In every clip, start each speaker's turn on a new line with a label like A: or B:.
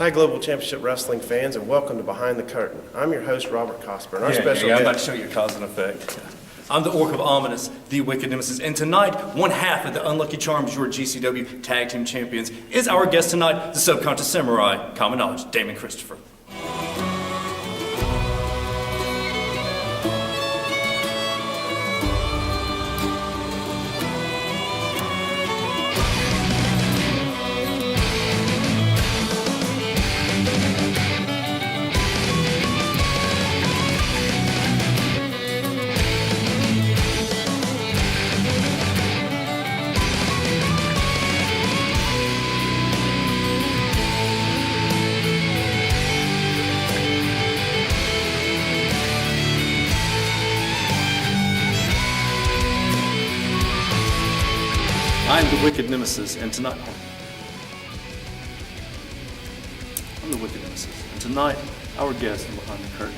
A: Hi, Global Championship Wrestling fans, and welcome to Behind the Curtain. I'm your host, Robert Cosper, and our special
B: I'm about to
A: guest.
B: show you cause and effect. I'm the Orc of Ominous, the Wicked Nemesis, and tonight, one half of the Unlucky Charms, your GCW Tag Team Champions, is our guest tonight, the Subconscious Samurai, common knowledge, Damon Khristofer. I'm the Wicked Nemesis, and tonight... I'm the Wicked Nemesis, and tonight, our guest behind the curtain,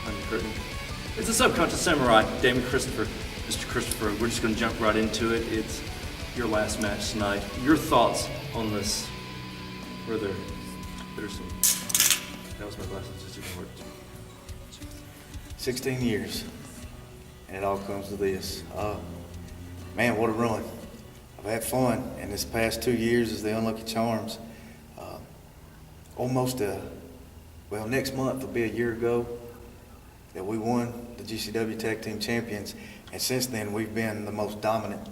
B: behind the curtain, is the Subconscious Samurai, Damon Khristofer. Mr. Khristofer, we're just going to jump right into it. It's your last match tonight. Your thoughts on this? Were there some... That was my glasses, just even worked.
C: 16 years, and it all comes to this. Man, what a run. I've had fun, and this past 2 years as the Unlucky Charms. Next month will be a year ago that we won the GCW Tag Team Champions, and since then we've been the most dominant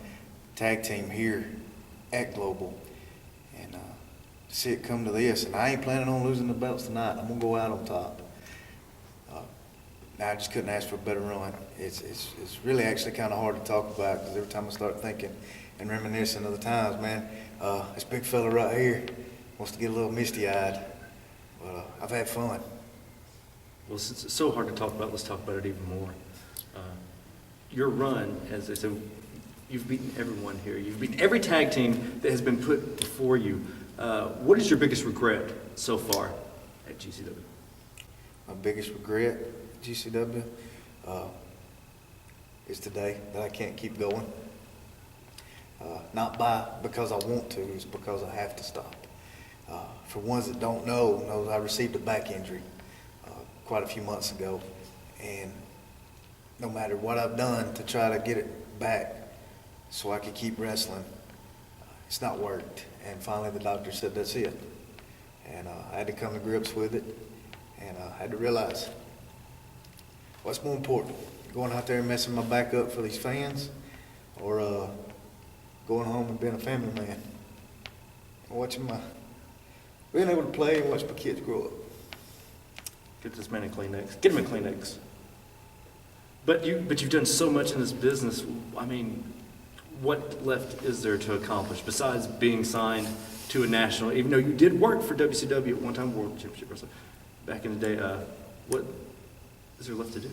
C: tag team here at Global. And to see it come to this, and I ain't planning on losing the belts tonight. I'm going to go out on top. I just couldn't ask for a better run. It's really actually kind of hard to talk about because every time I start thinking and reminiscing of the times, man, this big fella right here wants to get a little misty-eyed. But I've had fun.
B: Well, since it's so hard to talk about, let's talk about it even more. Your run, as I said, you've beaten everyone here. You've beaten every tag team that has been put before you. What is your biggest regret so far at GCW?
C: My biggest regret at GCW is today that I can't keep going. Not because I want to, it's because I have to stop. For ones that don't know I received a back injury quite a few months ago, and no matter what I've done to try to get it back so I could keep wrestling, it's not worked. And finally the doctor said that's it. And I had to come to grips with it, and I had to realize what's more important, going out there and messing my back up for these fans, or going home and being a family man, and being able to play and watch my kids grow up.
B: Get this man a Kleenex. Get him a Kleenex. But you've done so much in this business. I mean, what left is there to accomplish besides being signed to a national? Even though you did work for WCW at one time, World Championship Wrestling, back in the day, what is there left to do?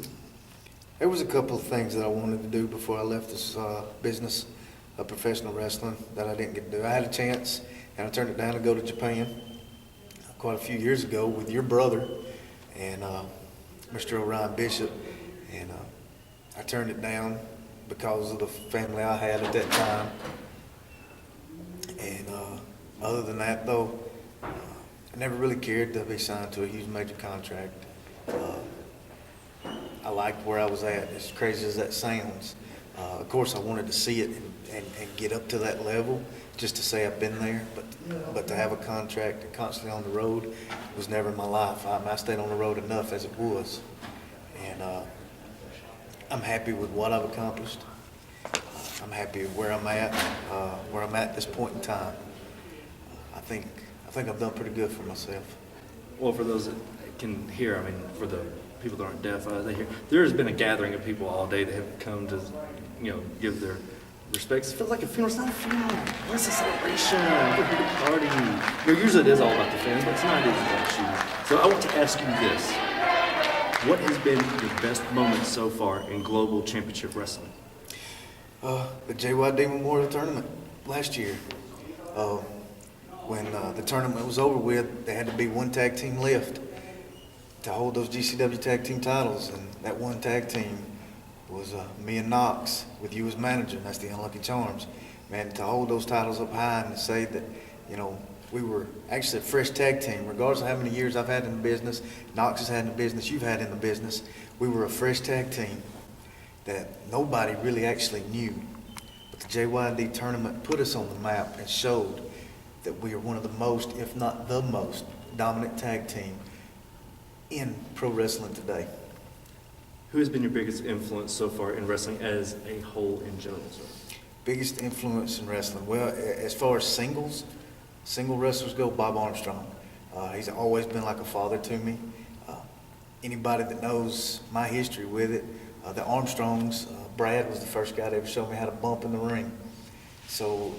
C: There was a couple of things that I wanted to do before I left this business of professional wrestling that I didn't get to do. I had a chance, and I turned it down to go to Japan quite a few years ago with your brother and Mr. Orion Bishop, and I turned it down because of the family I had at that time. And other than that, though, I never really cared to be signed to a huge major contract. I liked where I was at, as crazy as that sounds. Of course, I wanted to see it and get up to that level, just to say I've been there. But to have a contract and constantly on the road was never in my life. I stayed on the road enough as it was. And I'm happy with what I've accomplished. I'm happy with where I'm at this point in time. I think I've done pretty good for myself.
B: Well, for those that can hear, I mean, for the people that aren't deaf, they hear. There's been a gathering of people all day that have come to, give their respects. It feels like a funeral. It's not a funeral. It's a celebration. It's a big party. Usually it is all about the fans, but tonight it is about you. So I want to ask you this. What has been your best moment so far in Global Championship Wrestling?
C: The JYD Memorial Tournament last year. When the tournament was over with, there had to be one tag team left to hold those GCW tag team titles, and that one tag team was me and Knox with you as manager, and that's the Unlucky Charms. Man, to hold those titles up high and to say that, we were actually a fresh tag team, regardless of how many years I've had in the business, Knox has had in the business, you've had in the business. We were a fresh tag team that nobody really actually knew. But the JYD tournament put us on the map and showed that we are one of the most, if not the most, dominant tag team in pro wrestling today.
B: Who has been your biggest influence so far in wrestling as a whole in general, sir?
C: Biggest influence in wrestling? Well, as far as single wrestlers go, Bob Armstrong. He's always been like a father to me. Anybody that knows my history with it, the Armstrongs, Brad was the first guy to ever show me how to bump in the ring. So,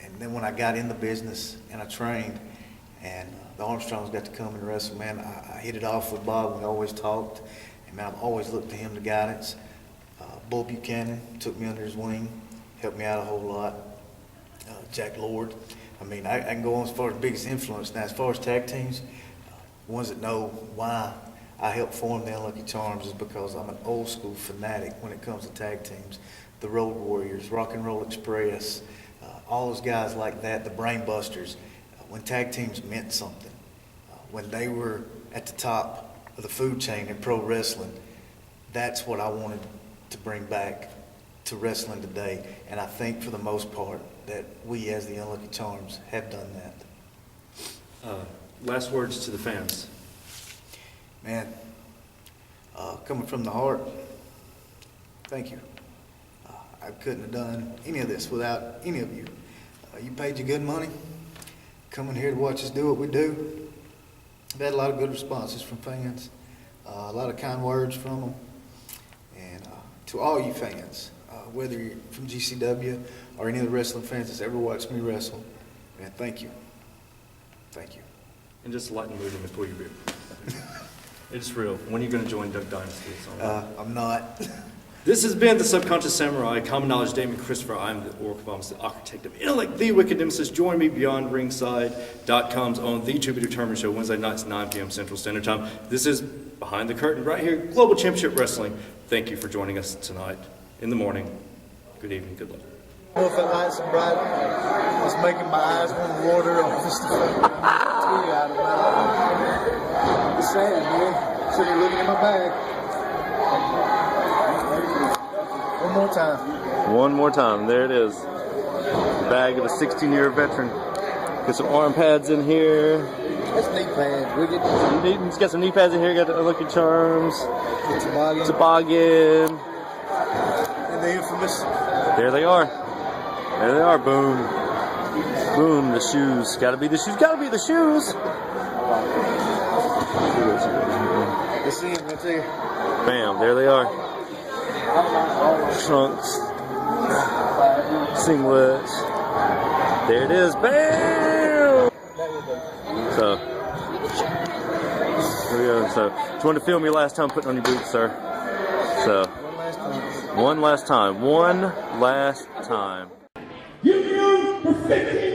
C: and then when I got in the business and I trained, and the Armstrongs got to come and wrestle, man, I hit it off with Bob. We always talked, and man, I've always looked to him to guidance. Bull Buchanan took me under his wing, helped me out a whole lot. Jack Lord. I mean, I can go on as far as biggest influence. Now, as far as tag teams, ones that know why I helped form the Unlucky Charms is because I'm an old school fanatic when it comes to tag teams. The Road Warriors, Rock and Roll Express, all those guys like that, the Brain Busters, when tag teams meant something. When they were at the top of the food chain in pro wrestling, that's what I wanted to bring back to wrestling today. And I think for the most part that we as the Unlucky Charms have done that.
B: Last words to the fans.
C: Man, coming from the heart, thank you. I couldn't have done any of this without any of you. You paid your good money, coming here to watch us do what we do. I've had a lot of good responses from fans, a lot of kind words from them. And to all you fans, whether you're from GCW or any of the wrestling fans that's ever watched me wrestle, man, thank you. Thank you.
B: And just lighten the mood before you rip. It's real. When are you going to join Duck Dynasty?
C: I'm not.
B: This has been the Subconscious Samurai, Common Knowledge, Damon Khristofer. I'm the Oracle of Alms, the Architect of Intellect, the Wicked Nemesis. Join me beyond ringside.com's own The To Be Determined Show, Wednesday nights, 9 p.m. Central Standard Time. This is Behind the Curtain right here, Global Championship Wrestling. Thank you for joining us tonight in the morning. Good evening. Good luck.
D: I don't know if that light's so bright. It's making my eyes want to water on this tear out of my eye. It's sad, man. Sitting here looking in my bag. One more time.
E: One more time. There it is. Bag of a 16-year veteran. Get some arm pads in here.
D: That's knee pads. We get
E: Get some knee pads in here. Got the Lucky Charms.
D: toboggan.
E: Toboggan.
D: And the infamous.
E: There they are. There they are. Boom. Boom. The shoes. Gotta be the shoes. Gotta be the shoes.
D: Let's see him right there.
E: Bam. There they are. Trunks. Singlets. There it is. Bam! So, here we go. So, did you want to film your last time putting on your boots, sir? So, one last time. One last time.
F: You for 50